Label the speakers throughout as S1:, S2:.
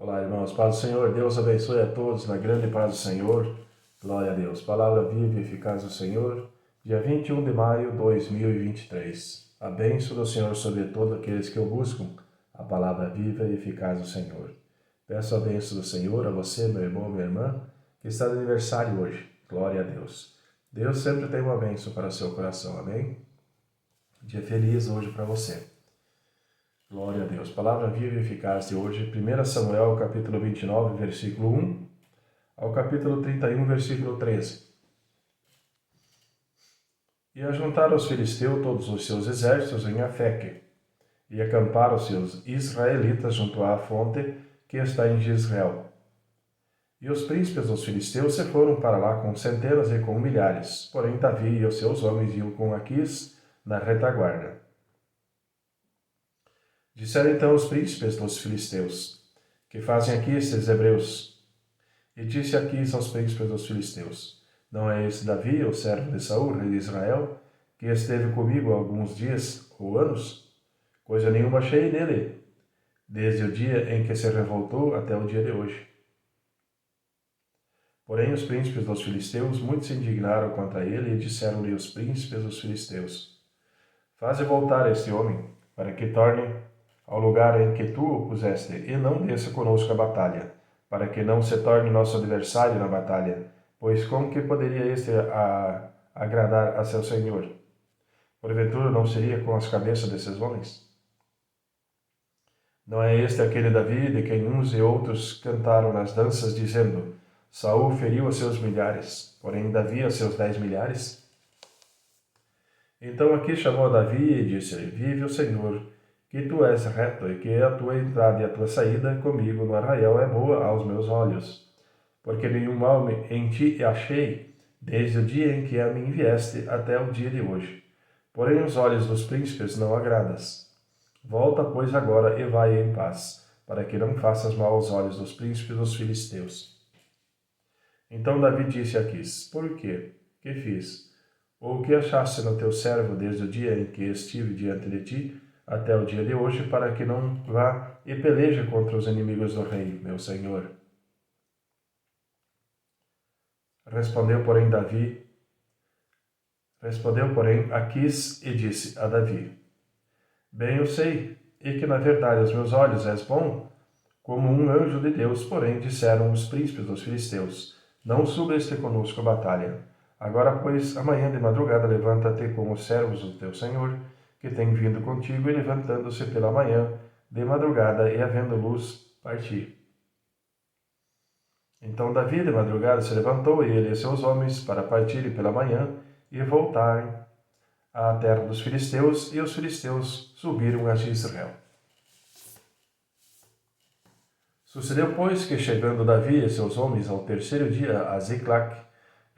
S1: Olá, irmãos. Paz do Senhor. Deus abençoe a todos na grande paz do Senhor. Glória a Deus. Palavra viva e eficaz do Senhor. Dia 21 de maio de 2023. A bênção do Senhor sobre todos aqueles que o buscam. A palavra viva e eficaz do Senhor. Peço a bênção do Senhor a você, meu irmão, minha irmã, que está de aniversário hoje. Glória a Deus. Deus sempre tem uma bênção para o seu coração. Amém? Dia feliz hoje para você. Glória a Deus. Palavra viva e eficaz de hoje, 1 Samuel, capítulo 29, versículo 1, ao capítulo 31, versículo 13. E ajuntaram os filisteus todos os seus exércitos em Afeque, e acamparam os seus israelitas junto à fonte que está em Jezreel. E os príncipes dos filisteus se foram para lá com centenas e com milhares, porém Davi e os seus homens iam com Aquis na retaguarda. Disseram então os príncipes dos filisteus: que fazem aqui estes hebreus? E disse Aquis aos príncipes dos filisteus: não é esse Davi, o servo de Saul, rei de Israel, que esteve comigo há alguns dias ou anos? Coisa nenhuma achei nele, desde o dia em que se revoltou até o dia de hoje. Porém os príncipes dos filisteus muito se indignaram contra ele e disseram-lhe os príncipes dos filisteus: faze voltar este homem, para que torne ao lugar em que tu o puseste, e não desça conosco a batalha, para que não se torne nosso adversário na batalha, pois como que poderia este agradar a seu senhor? Porventura não seria com as cabeças desses homens? Não é este aquele Davi de quem uns e outros cantaram nas danças, dizendo: Saul feriu a seus milhares, porém Davi a seus 10 milhares? Então Aquis chamou a Davi e disse-lhe: vive o Senhor, que tu és reto, e que a tua entrada e a tua saída comigo no arraial é boa aos meus olhos. Porque nenhum mal em ti achei, desde o dia em que a mim vieste até o dia de hoje. Porém os olhos dos príncipes não agradas. Volta, pois, agora e vai em paz, para que não faças mal aos olhos dos príncipes dos filisteus. Então Davi disse a Aquis: por quê? Que fiz? Ou o que achaste no teu servo desde o dia em que estive diante de ti, até o dia de hoje, para que não vá e peleje contra os inimigos do rei, meu senhor? Respondeu, porém, Aquis e disse a Davi: bem eu sei, e que na verdade aos meus olhos és bom, como um anjo de Deus. Porém disseram os príncipes dos filisteus: não suba este conosco a batalha. Agora, pois, amanhã de madrugada levanta-te com os servos do teu senhor, que tem vindo contigo, e levantando-se pela manhã, de madrugada, e havendo luz, parti. Então Davi de madrugada se levantou, e ele e seus homens, para partirem pela manhã, e voltarem à terra dos filisteus, e os filisteus subiram a Jezreel. Sucedeu, pois, que chegando Davi e seus homens ao terceiro dia a Ziclac,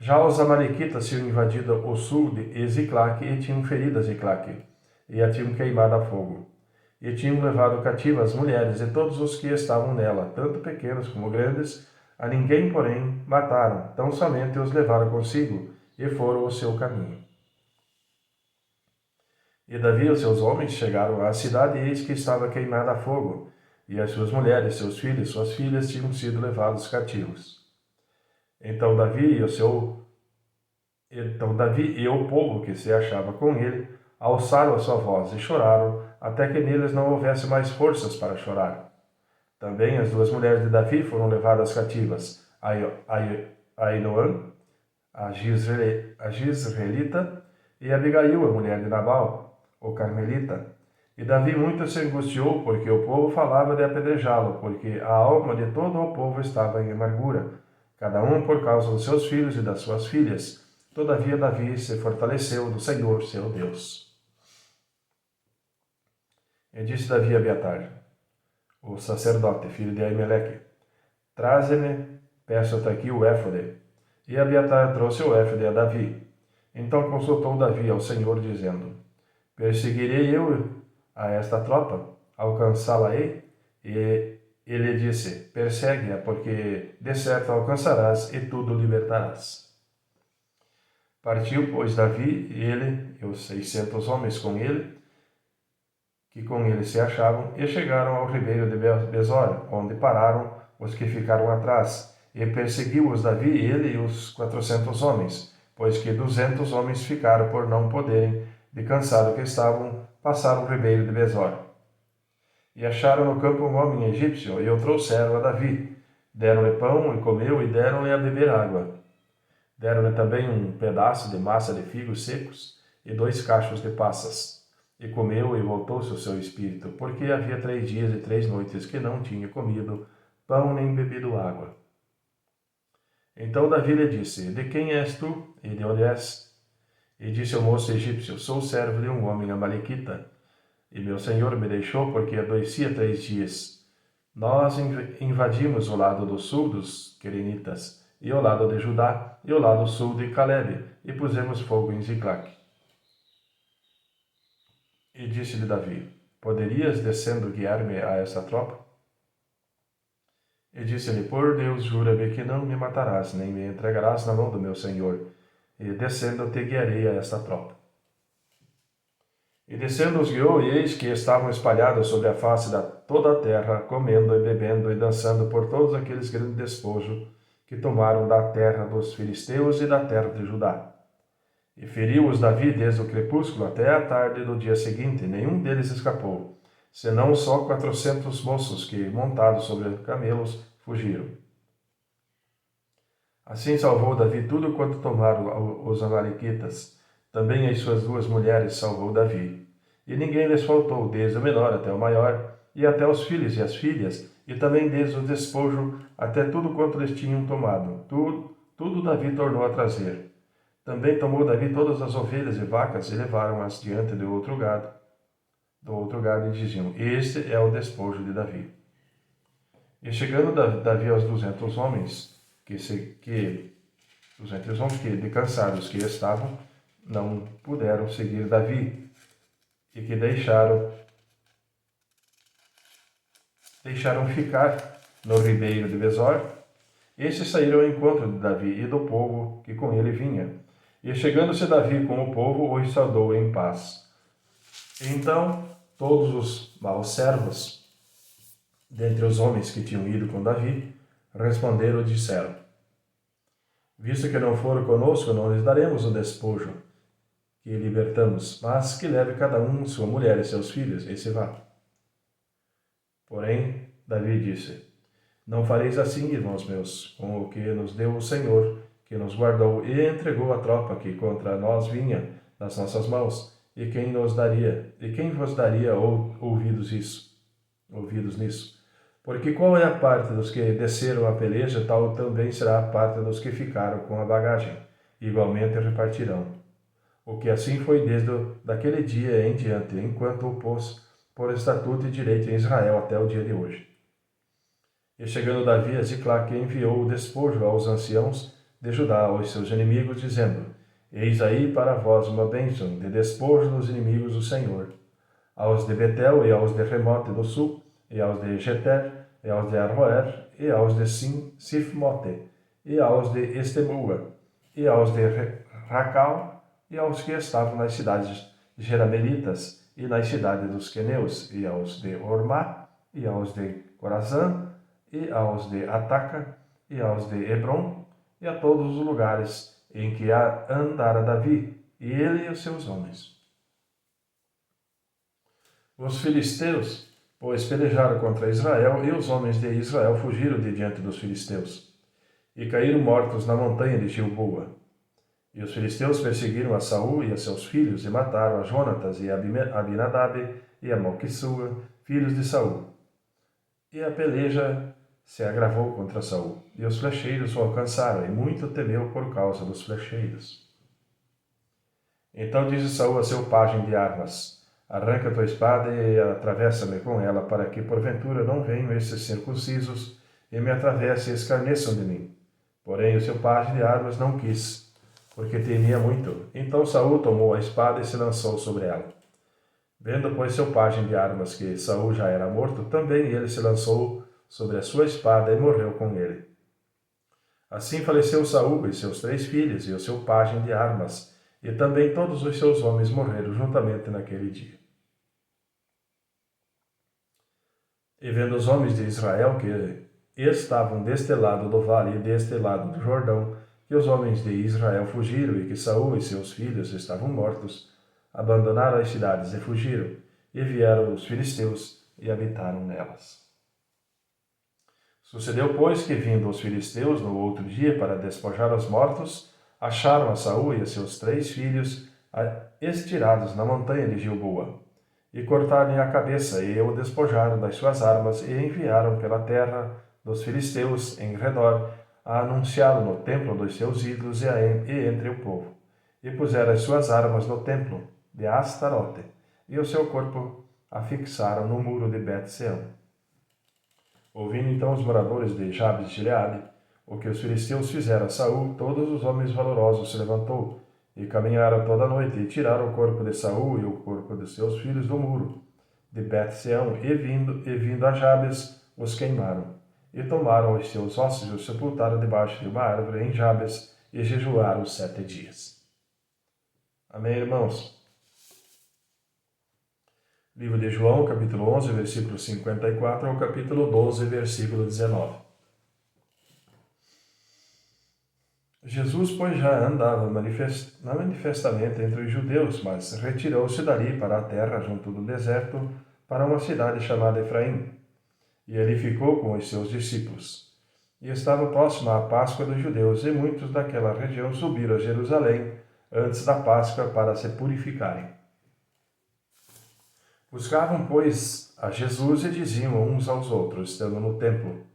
S1: já os amalequitas tinham invadido o sul de Ziclac e tinham ferido a Ziclac, e a tinham queimado a fogo. E tinham levado cativa as mulheres e todos os que estavam nela, tanto pequenos como grandes, a ninguém, porém, mataram, tão somente os levaram consigo, e foram o seu caminho. E Davi e os seus homens chegaram à cidade, e eis que estava queimada a fogo, e as suas mulheres, seus filhos e suas filhas tinham sido levados cativos. Então Davi e o povo que se achava com ele alçaram a sua voz e choraram, até que neles não houvesse mais forças para chorar. Também as duas mulheres de Davi foram levadas cativas, Ainoã, a Jezreelita, e Abigail, a mulher de Nabal, o Carmelita. E Davi muito se angustiou, porque o povo falava de apedrejá-lo, porque a alma de todo o povo estava em amargura, cada um por causa dos seus filhos e das suas filhas. Todavia Davi se fortaleceu do Senhor, seu Deus. E disse Davi a Abiatar, o sacerdote, filho de Aimeleque: traze-me, peço-te aqui o éfode. E Abiatar trouxe o éfode a Davi. Então consultou Davi ao Senhor, dizendo: perseguirei eu a esta tropa? Alcançá-la-ei? E ele disse: persegue-a, porque de certo alcançarás e tudo libertarás. Partiu, pois, Davi, ele e os 600 homens com ele, que com ele se achavam, e chegaram ao ribeiro de Besor, onde pararam os que ficaram atrás, e perseguiu-os Davi, ele e os 400 homens, pois que 200 homens ficaram por não poderem, de cansado que estavam, passar o ribeiro de Besor. E acharam no campo um homem egípcio, e o trouxeram a Davi. Deram-lhe pão, e comeu, e deram-lhe a beber água. Deram-lhe também um pedaço de massa de figos secos, e 2 cachos de passas. E comeu, e voltou-se o seu espírito, porque havia 3 dias e 3 noites que não tinha comido pão nem bebido água. Então Davi lhe disse: De quem és tu, e de onde és? E disse o moço egípcio: Sou servo de um homem amalequita, e meu senhor me deixou porque adoecia 3 dias. Nós invadimos o lado do sul dos Querenitas, e o lado de Judá, e o lado sul de Calebe, e pusemos fogo em Ziclac. E disse-lhe Davi: Poderias, descendo, guiar-me a essa tropa? E disse-lhe: Por Deus, jura-me que não me matarás, nem me entregarás na mão do meu senhor, e descendo te guiarei a esta tropa. E descendo os guiou, e eis que estavam espalhados sobre a face de toda a terra, comendo e bebendo e dançando por todos aqueles grandes despojos que tomaram da terra dos filisteus e da terra de Judá. E feriu-os Davi desde o crepúsculo até a tarde do dia seguinte, nenhum deles escapou, senão só 400 moços que, montados sobre camelos, fugiram. Assim salvou Davi tudo quanto tomaram os amalequitas. Também as suas 2 mulheres salvou Davi. E ninguém lhes faltou, desde o menor até o maior, e até os filhos e as filhas, e também desde o despojo até tudo quanto lhes tinham tomado. Tudo Davi tornou a trazer. Também tomou Davi todas as ovelhas e vacas e levaram-as diante do outro gado e diziam: Este é o despojo de Davi. E chegando Davi aos 200 homens, de cansados que estavam, não puderam seguir Davi, e que deixaram ficar no ribeiro de Besor. Estes saíram ao encontro de Davi e do povo que com ele vinha. E chegando-se Davi com o povo, os saudou em paz. Então todos os maus servos, dentre os homens que tinham ido com Davi, responderam e disseram: Visto que não foram conosco, não lhes daremos o despojo que libertamos, mas que leve cada um sua mulher e seus filhos, e se vá. Porém, Davi disse: Não fareis assim, irmãos meus, com o que nos deu o Senhor, que nos guardou e entregou a tropa que contra nós vinha nas nossas mãos, e quem vos daria ouvidos nisso? Porque qual é a parte dos que desceram a peleja, tal também será a parte dos que ficaram com a bagagem, igualmente repartirão. O que assim foi desde daquele dia em diante, enquanto o pôs por estatuto e direito em Israel até o dia de hoje. E chegando Davi a Ziclac, enviou o despojo aos anciãos de Judá, aos seus inimigos, dizendo: Eis aí para vós uma bênção de despojo dos inimigos do Senhor. Aos de Betel, e aos de Remote do sul, e aos de Jeter, e aos de Arroer, e aos de Sifmote, e aos de Estemua, e aos de Racal, e aos que estavam nas cidades jeramelitas, e nas cidades dos queneus, e aos de Ormá, e aos de Corazã, e aos de Ataca, e aos de Hebron, e a todos os lugares em que andara Davi, e ele e os seus homens. Os filisteus, pois, pelejaram contra Israel, e os homens de Israel fugiram de diante dos filisteus, e caíram mortos na montanha de Gilboa. E os filisteus perseguiram a Saul e a seus filhos, e mataram a Jonatas e a Abinadab e a Malquissua, filhos de Saul. E a peleja se agravou contra Saul, e os flecheiros o alcançaram, e muito temeu por causa dos flecheiros. Então disse Saul a seu pajem de armas: Arranca tua espada e atravessa-me com ela, para que porventura não venham esses circuncisos e me atravessem e escarneçam de mim. Porém o seu pajem de armas não quis, porque temia muito. Então Saul tomou a espada e se lançou sobre ela. Vendo, pois, seu pajem de armas que Saul já era morto, também ele se lançou sobre a sua espada e morreu com ele. Assim faleceu Saul e seus 3 filhos e o seu pajem de armas, e também todos os seus homens morreram juntamente naquele dia. E vendo os homens de Israel que estavam deste lado do vale e deste lado do Jordão, que os homens de Israel fugiram e que Saul e seus filhos estavam mortos, abandonaram as cidades e fugiram, e vieram os filisteus e habitaram nelas. Sucedeu, pois, que vindo os filisteus no outro dia para despojar os mortos, acharam a Saul e a seus 3 filhos estirados na montanha de Gilboa. E cortaram-lhe a cabeça, e o despojaram das suas armas, e enviaram pela terra dos filisteus em redor, a anunciá-lo no templo dos seus ídolos e entre o povo. E puseram as suas armas no templo de Astarote, e o seu corpo afixaram no muro de Bet-Sean. Ouvindo então os moradores de Jabes de Gileade o que os filisteus fizeram a Saul, todos os homens valorosos se levantou, e caminharam toda a noite, e tiraram o corpo de Saul e o corpo de seus filhos do muro de Bet-Seão, e vindo a Jabes, os queimaram. E tomaram os seus ossos e os sepultaram debaixo de uma árvore em Jabes, e jejuaram 7 dias. Amém, irmãos? Livro de João, capítulo 11, versículo 54 ao capítulo 12, versículo 19. Jesus, pois, já andava manifestamente entre os judeus, mas retirou-se dali para a terra junto do deserto, para uma cidade chamada Efraim. E ali ficou com os seus discípulos. E estava próxima a Páscoa dos judeus, e muitos daquela região subiram a Jerusalém antes da Páscoa para se purificarem. Buscavam, pois, a Jesus e diziam uns aos outros, estando no templo: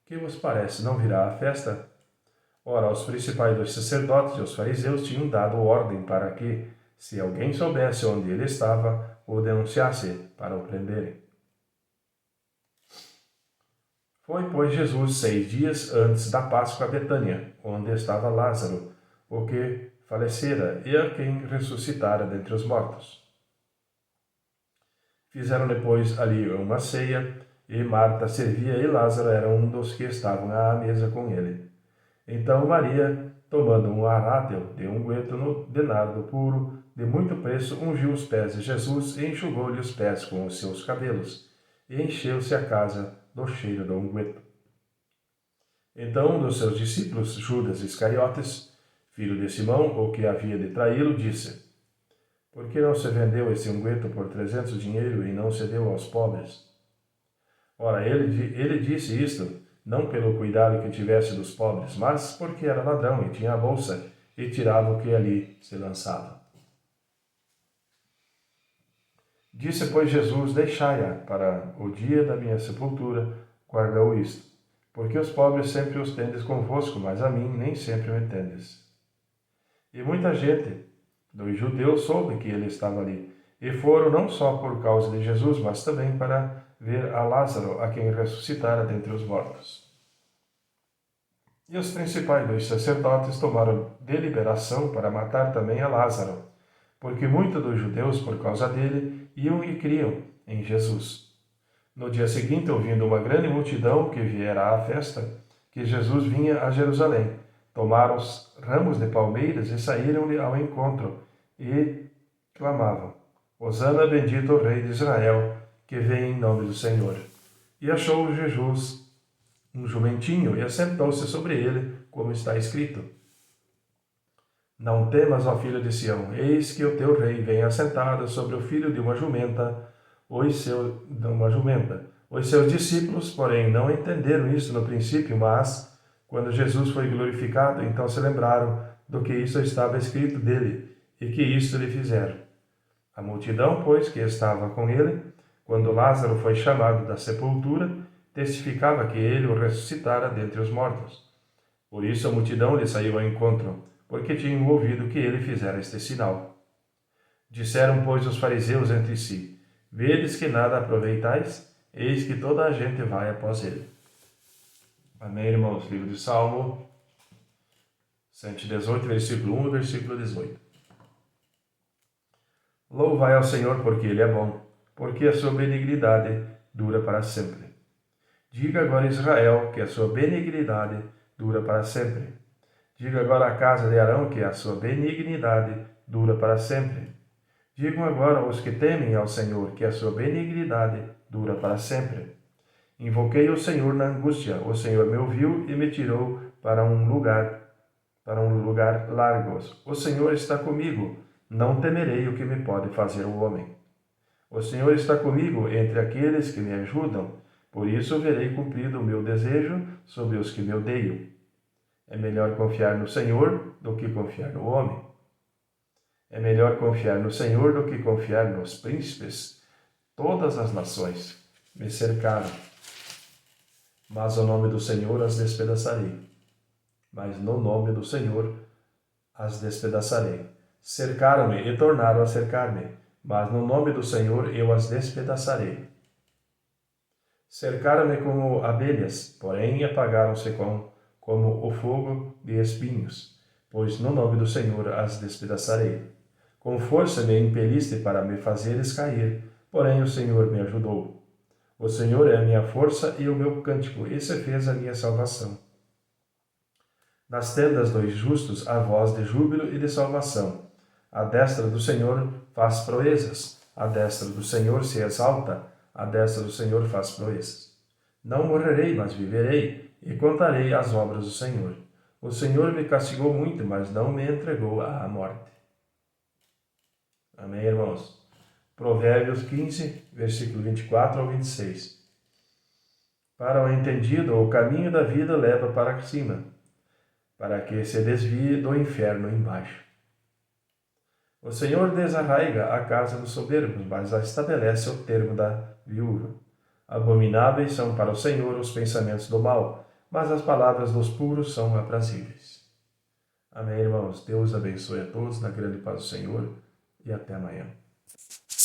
S1: Que vos parece, não virá a festa? Ora, os principais dos sacerdotes e os fariseus tinham dado ordem para que, se alguém soubesse onde ele estava, o denunciasse para o prenderem. Foi, pois, Jesus 6 dias antes da Páscoa a Betânia, onde estava Lázaro, o que falecera e a quem ressuscitara dentre os mortos. Fizeram depois ali uma ceia, e Marta servia e Lázaro era um dos que estavam à mesa com ele. Então Maria, tomando um arátel de unguento de nardo puro, de muito preço, ungiu os pés de Jesus e enxugou-lhe os pés com os seus cabelos, e encheu-se a casa do cheiro do unguento. Então um dos seus discípulos, Judas Iscariotes, filho de Simão, o que havia de traí-lo, disse: Por que não se vendeu esse unguento por 300 dinheiro e não se deu aos pobres? Ora, ele disse isto não pelo cuidado que tivesse dos pobres, mas porque era ladrão e tinha a bolsa, e tirava o que ali se lançava. Disse, pois, Jesus: Deixai-a para o dia da minha sepultura, guardou isto, porque os pobres sempre os tendes convosco, mas a mim nem sempre me tendes. E muita gente dos judeus soube que ele estava ali, e foram não só por causa de Jesus, mas também para ver a Lázaro, a quem ressuscitara dentre os mortos. E os principais dos sacerdotes tomaram deliberação para matar também a Lázaro, porque muitos dos judeus, por causa dele, iam e criam em Jesus. No dia seguinte, ouvindo uma grande multidão que viera à festa, que Jesus vinha a Jerusalém, tomaram os ramos de palmeiras e saíram-lhe ao encontro, e clamavam: Hosana, bendito o Rei de Israel, que vem em nome do Senhor. E achou Jesus um jumentinho e assentou-se sobre ele, como está escrito: Não temas, ó filho de Sião, eis que o teu rei vem assentado sobre o filho de uma jumenta. Os seus discípulos, porém, não entenderam isso no princípio, mas, quando Jesus foi glorificado, então se lembraram do que isso estava escrito dele, e que isto lhe fizeram. A multidão, pois, que estava com ele, quando Lázaro foi chamado da sepultura, testificava que ele o ressuscitara dentre os mortos. Por isso a multidão lhe saiu ao encontro, porque tinham ouvido que ele fizera este sinal. Disseram, pois, os fariseus entre si: Vedes que nada aproveitais? Eis que toda a gente vai após ele. Amém, irmãos? Livro de Salmo 118, versículo 1 e versículo 18. Louvai ao Senhor, porque ele é bom, porque a sua benignidade dura para sempre. Diga agora, Israel, que a sua benignidade dura para sempre. Diga agora à casa de Arão que a sua benignidade dura para sempre. Digam agora aos que temem ao Senhor que a sua benignidade dura para sempre. Invoquei o Senhor na angústia. O Senhor me ouviu e me tirou para um lugar largo. O Senhor está comigo. Não temerei o que me pode fazer o homem. O Senhor está comigo entre aqueles que me ajudam. Por isso verei cumprido o meu desejo sobre os que me odeiam. É melhor confiar no Senhor do que confiar no homem. É melhor confiar no Senhor do que confiar nos príncipes. Todas as nações me cercaram, mas o nome do Senhor as despedaçarei. Mas no nome do Senhor as despedaçarei. Cercaram-me e tornaram a cercar-me, mas no nome do Senhor eu as despedaçarei. Cercaram-me como abelhas, porém apagaram-se como o fogo de espinhos, pois no nome do Senhor as despedaçarei. Com força me impeliste para me fazeres cair, porém o Senhor me ajudou. O Senhor é a minha força e o meu cântico, e se fez a minha salvação. Nas tendas dos justos há voz de júbilo e de salvação. A destra do Senhor faz proezas, a destra do Senhor se exalta, a destra do Senhor faz proezas. Não morrerei, mas viverei, e contarei as obras do Senhor. O Senhor me castigou muito, mas não me entregou à morte. Amém, irmãos? Provérbios 15, versículo 24 ao 26. Para o entendido, o caminho da vida leva para cima, para que se desvie do inferno embaixo. O Senhor desarraiga a casa dos soberbos, mas estabelece o termo da viúva. Abomináveis são para o Senhor os pensamentos do mal, mas as palavras dos puros são aprazíveis. Amém, irmãos? Deus abençoe a todos na grande paz do Senhor e até amanhã.